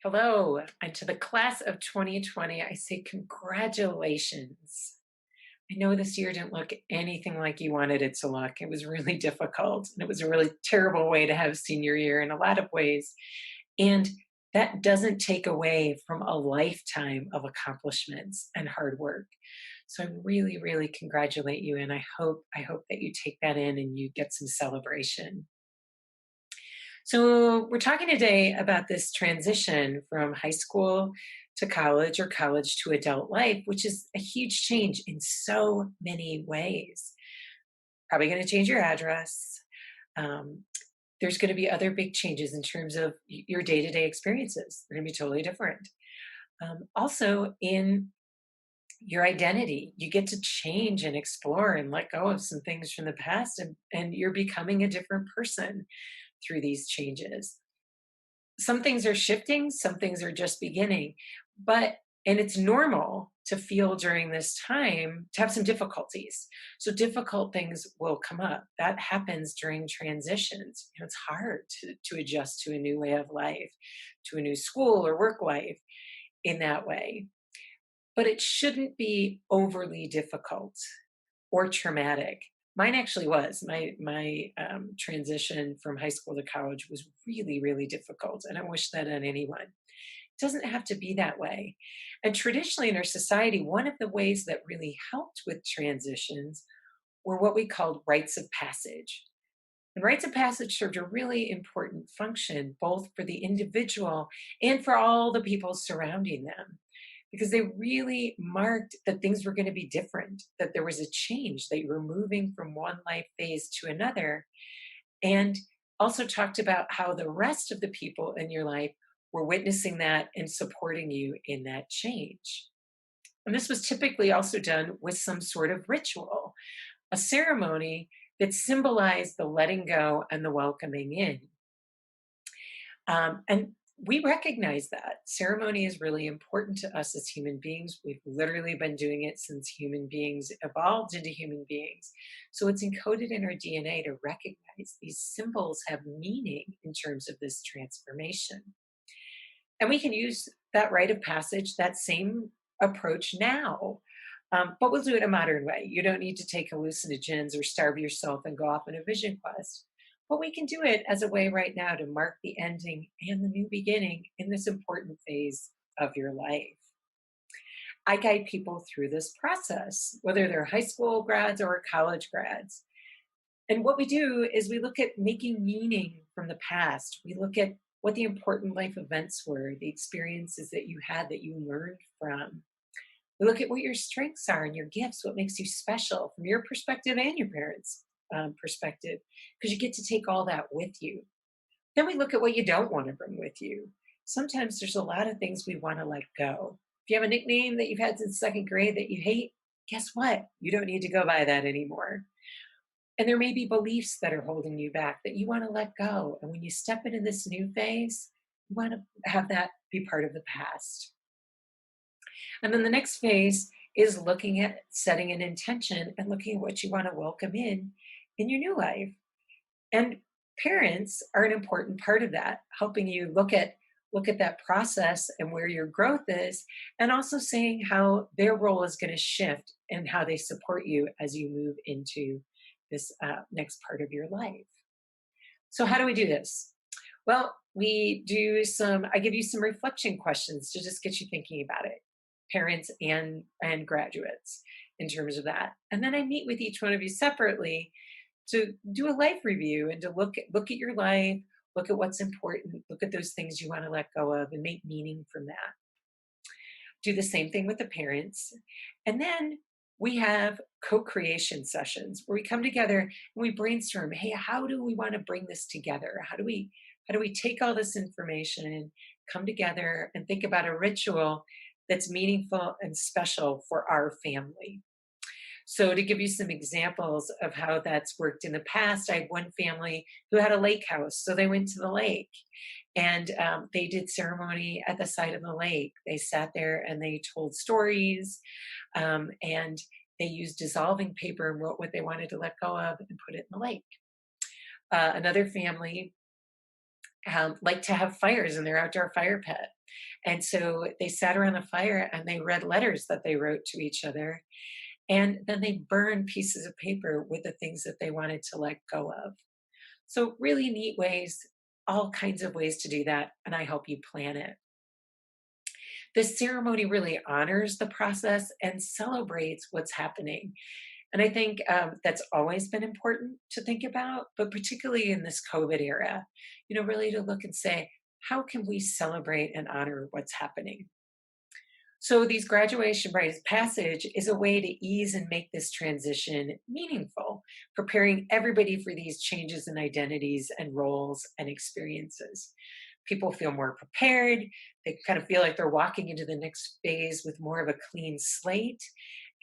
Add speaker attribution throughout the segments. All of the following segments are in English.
Speaker 1: Hello, and to the class of 2020, I say congratulations. I know this year didn't look anything like you wanted it to look. It was really difficult, and it was a really terrible way to have senior year in a lot of ways. And that doesn't take away from a lifetime of accomplishments and hard work. So I really congratulate you, and I hope that you take that in and you get some celebration. So, we're talking today about this transition from high school to college or college to adult life, which is a huge change in so many ways. Probably going to change your address. Um, there's going to be other big changes in terms of your day to day experiences. They're going to be totally different. Also, in your identity, you get to change and explore and let go of some things from the past, and you're becoming a different person through these changes. Some things are shifting, some things are just beginning. But and it's normal to feel during this time to have some difficulties. So difficult things will come up. That happens during transitions. It's hard to adjust to a new way of life, to a new school or work life in that way. But it shouldn't be overly difficult or traumatic. Mine actually was. My transition from high school to college was really difficult, and I wish that on anyone. It doesn't have to be that way. And traditionally in our society, one of the ways that really helped with transitions were what we called rites of passage. And rites of passage served a really important function both for the individual and for all the people surrounding them because they really marked that things were going to be different, that there was a change, that you were moving from one life phase to another, and also talked about how the rest of the people in your life were witnessing that and supporting you in that change. And this was typically also done with some sort of ritual, a ceremony that symbolized the letting go and the welcoming in. And we recognize that ceremony is really important to us as human beings. We've literally been doing it since human beings evolved into human beings. So it's encoded in our DNA to recognize these symbols have meaning in terms of this transformation. And we can use that rite of passage, that same approach now. But we'll do it a modern way. You don't need to take hallucinogens or starve yourself and go off on a vision quest. But we can do it as a way right now to mark the ending and the new beginning in this important phase of your life. I guide people through this process, whether they're high school grads or college grads. And what we do is we look at making meaning from the past. We look at what the important life events were, the experiences that you had that you learned from. We look at what your strengths are and your gifts, what makes you special from your perspective and your parents' perspective, because you get to take all that with you. Then we look at what you don't want to bring with you. Sometimes there's a lot of things we want to let go. If you have a nickname that you've had since second grade that you hate, guess what? You don't need to go by that anymore. And there may be beliefs that are holding you back that you want to let go. And when you step into this new phase, you want to have that be part of the past. And then the next phase is looking at setting an intention and looking at what you want to welcome in your new life. And parents are an important part of that, helping you look at that process and where your growth is, and also saying how their role is going to shift and how they support you as you move into this next part of your life. So, how do we do this? Well, I give you some reflection questions to just get you thinking about it, parents and graduates in terms of that. And then I meet with each one of you separately to do a life review and to look at your life, look at what's important, look at those things you want to let go of and make meaning from that. Do the same thing with the parents. And then we have co-creation sessions where we come together and we brainstorm, hey, how do we want to bring this together? How do we take all this information and come together and think about a ritual that's meaningful and special for our family? So, to give you some examples of how that's worked in the past, I had one family who had a lake house. So, they went to the lake and they did ceremony at the side of the lake. They sat there and they told stories and they used dissolving paper and wrote what they wanted to let go of and put it in the lake. Another family like to have fires in their outdoor fire pit. And so they sat around the fire and they read letters that they wrote to each other. And then they burned pieces of paper with the things that they wanted to let go of. So, really neat ways, all kinds of ways to do that. And I help you plan it. This ceremony really honors the process and celebrates what's happening. And I think that's always been important to think about, but particularly in this COVID era, really to look and say, how can we celebrate and honor what's happening? So, these graduation rites of passage is a way to ease and make this transition meaningful, preparing everybody for these changes in identities and roles and experiences. People feel more prepared. They kind of feel like they're walking into the next phase with more of a clean slate.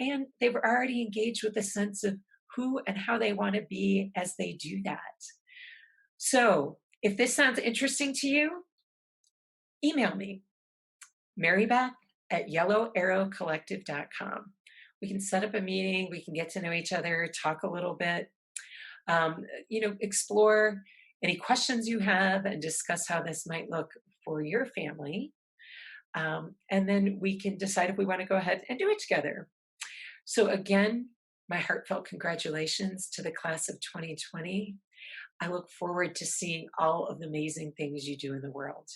Speaker 1: And they've already engaged with a sense of who and how they want to be as they do that. So, if this sounds interesting to you, email me, Marybeth at yellowarrowcollective.com. We can set up a meeting, we can get to know each other, talk a little bit, explore any questions you have and discuss how this might look for your family. And then we can decide if we want to go ahead and do it together. So, again, my heartfelt congratulations to the class of 2020. I look forward to seeing all of the amazing things you do in the world.